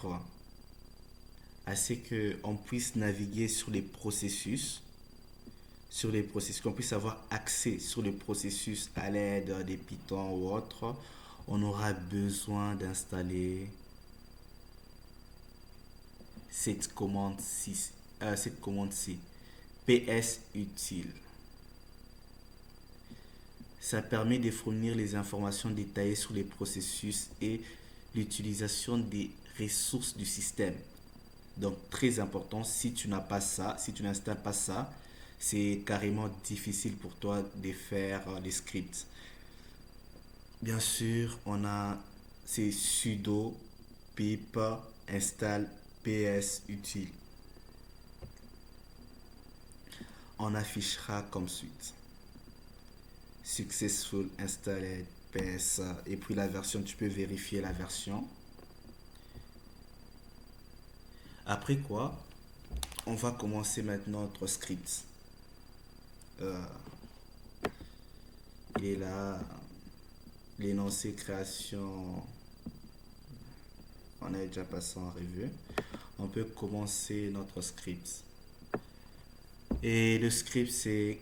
permettre à ce qu'on puisse naviguer qu'on puisse avoir accès sur les processus à l'aide des Python ou autres, on aura besoin d'installer cette commande-ci, ps utile. Ça permet de fournir les informations détaillées sur les processus et l'utilisation des ressources du système. Donc très important, si tu n'as pas ça, si tu n'installes pas ça, c'est carrément difficile pour toi de faire les scripts. Bien sûr, on a ces sudo pip install ps utile. On affichera comme suite successful installed ps et puis la version, tu peux vérifier la version. Après quoi, on va commencer maintenant notre script. Euh, il est là, l'énoncé création, on a déjà passé en revue. On peut commencer notre script. Et le script, c'est...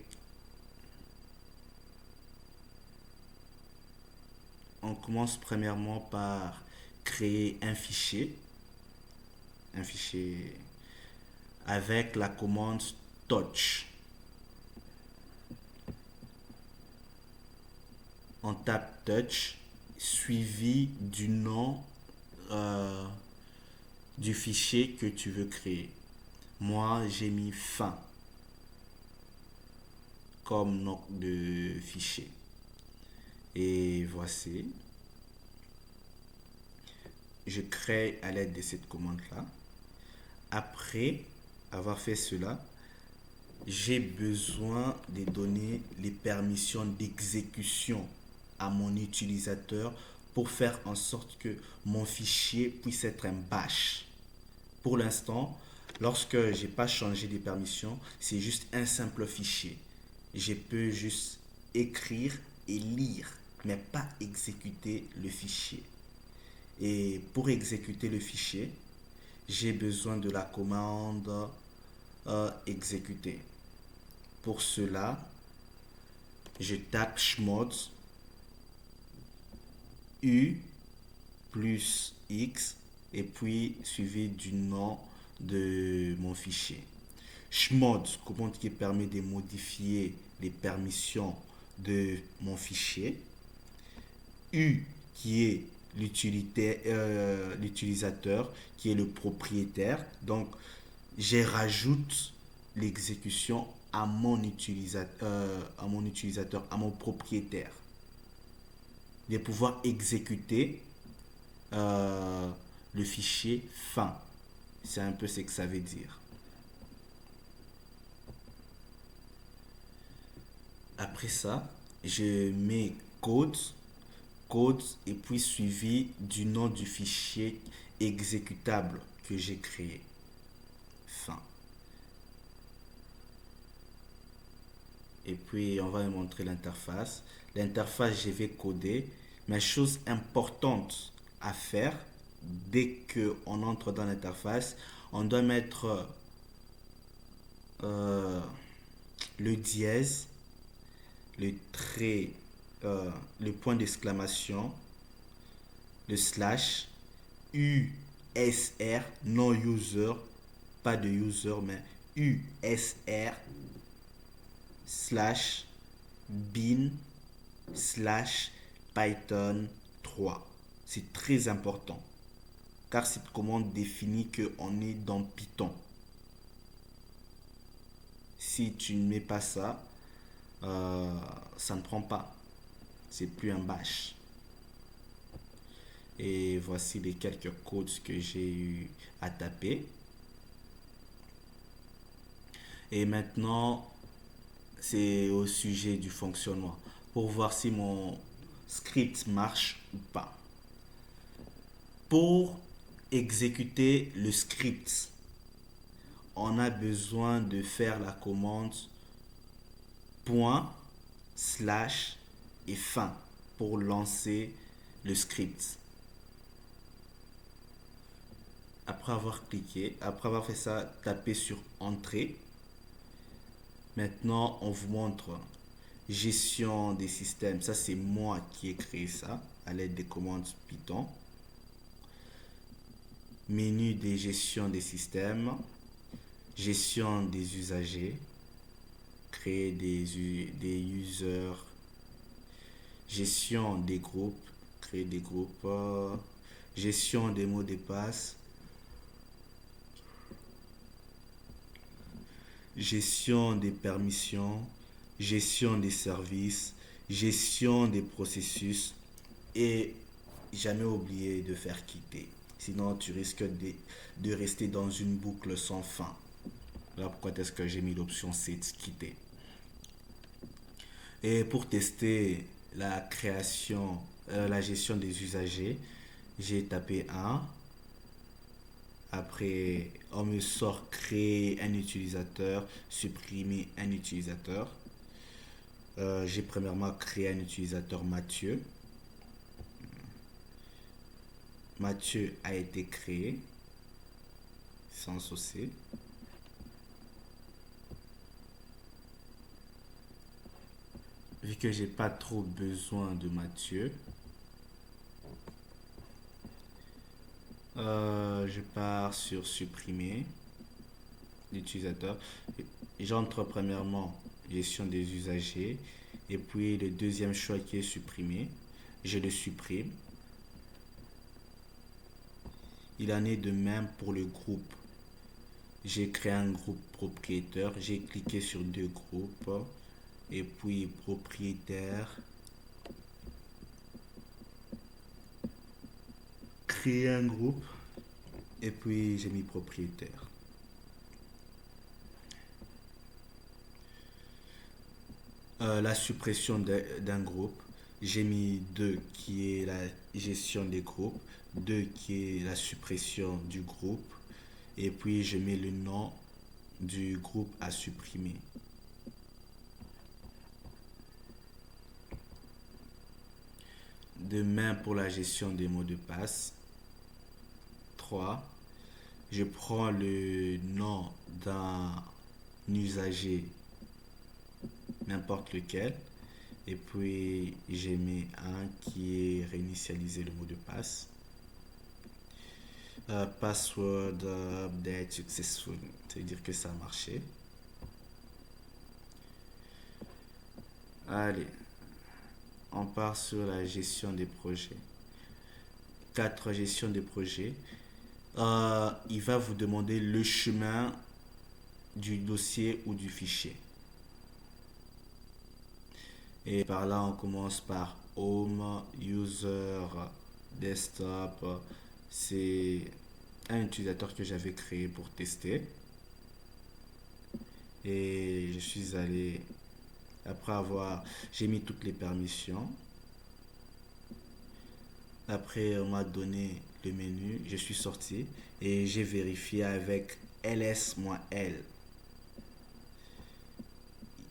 On commence premièrement par créer un fichier avec la commande touch. On tape touch suivi du nom du fichier que tu veux créer. Moi, j'ai mis fin comme nom de fichier. Et voici. Je crée à l'aide de cette commande-là. Après avoir fait cela, j'ai besoin de donner les permissions d'exécution à mon utilisateur pour faire en sorte que mon fichier puisse être un bash. Pour l'instant, lorsque je n'ai pas changé les permissions, c'est juste un simple fichier. Je peux juste écrire et lire, mais pas exécuter le fichier. Et pour exécuter le fichier, j'ai besoin de la commande exécuter. Pour cela, je tape chmod u plus x et puis suivi du nom de mon fichier. Chmod, commande qui permet de modifier les permissions de mon fichier. U qui est l'utilisateur, qui est le propriétaire. Donc, je rajoute l'exécution à mon utilisateur, à mon propriétaire. De pouvoir exécuter le fichier fin. C'est un peu ce que ça veut dire. Après ça, je mets code et puis suivi du nom du fichier exécutable que j'ai créé. Fin. Et puis on va montrer l'interface. L'interface, je vais coder. Mais chose importante à faire, dès qu'on entre dans l'interface, on doit mettre le dièse, le trait, le point d'exclamation, le slash, USR, non user, pas de user, mais USR, slash, bin, slash, Python 3. C'est très important, car cette commande définit qu'on est dans Python. Si tu ne mets pas ça, ça ne prend pas. C'est plus un bash. Et voici les quelques codes que j'ai eu à taper. Et maintenant, c'est au sujet du fonctionnement. Pour voir si mon script marche ou pas. Pour exécuter le script, on a besoin de faire la commande point, slash et fin pour lancer le script. après avoir fait ça, tapez sur Entrée. Maintenant, on vous montre gestion des systèmes. Ça, c'est moi qui ai créé ça à l'aide des commandes Python. Menu des gestions des systèmes, gestion des usagers, créer des users, gestion des groupes, créer des groupes, gestion des mots de passe, gestion des permissions, gestion des services, gestion des processus et jamais oublier de faire quitter. Sinon, tu risques de rester dans une boucle sans fin. Là, pourquoi est-ce que j'ai mis l'option C de quitter? Et pour tester la création, la gestion des usagers, j'ai tapé 1. Après, on me sort créer un utilisateur, supprimer un utilisateur. J'ai premièrement créé un utilisateur Mathieu. Mathieu a été créé sans saucer. Vu que j'ai pas trop besoin de Mathieu, je pars sur supprimer l'utilisateur. J'entre premièrement gestion des usagers et puis le deuxième choix qui est supprimé, je le supprime. Il en est de même pour le groupe. J'ai créé un groupe propriétaire, j'ai cliqué sur deux groupes et puis propriétaire, créer un groupe et puis j'ai mis propriétaire. La suppression d'un groupe, j'ai mis 2 qui est la gestion des groupes, 2 qui est la suppression du groupe et puis je mets le nom du groupe à supprimer. De même pour la gestion des mots de passe. 3. Je prends le nom d'un usager, n'importe lequel, et puis j'ai mis un qui est réinitialiser le mot de passe. Password update successful, ça veut dire que ça a marché. Allez, on part sur la gestion des projets. 4 gestion des projets. Il va vous demander le chemin du dossier ou du fichier. Et par là, on commence par Home, User, Desktop. C'est un utilisateur que j'avais créé pour tester. Et je suis allé, j'ai mis toutes les permissions. Après, on m'a donné le menu, je suis sorti et j'ai vérifié avec ls-l.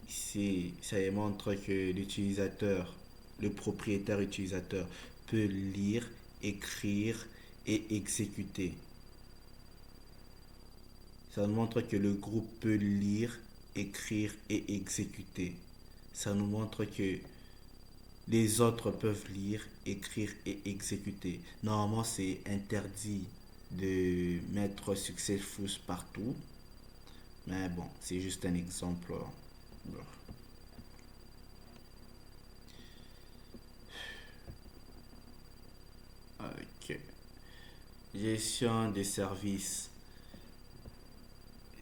Ici, ça montre que l'utilisateur, le propriétaire utilisateur, peut lire, écrire et exécuter. Ça nous montre que le groupe peut lire, écrire et exécuter. Ça nous montre que les autres peuvent lire, écrire et exécuter. Normalement, c'est interdit de mettre successful partout. Mais bon, c'est juste un exemple. Ok. Gestion des services.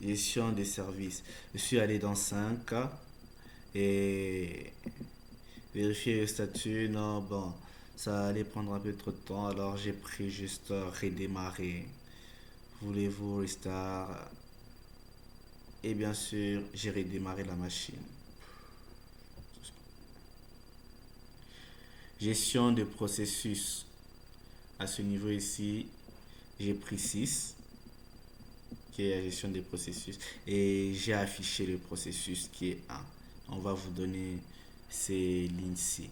Gestion des services. Je suis allé dans 5 et vérifier le statut. Non, bon, ça allait prendre un peu trop de temps. Alors j'ai pris juste redémarrer. Voulez-vous restart? Et bien sûr, j'ai redémarré la machine. Gestion de processus. À ce niveau ici, j'ai pris 6, qui est la gestion des processus, et j'ai affiché le processus qui est 1. On va vous donner ces lignes-ci.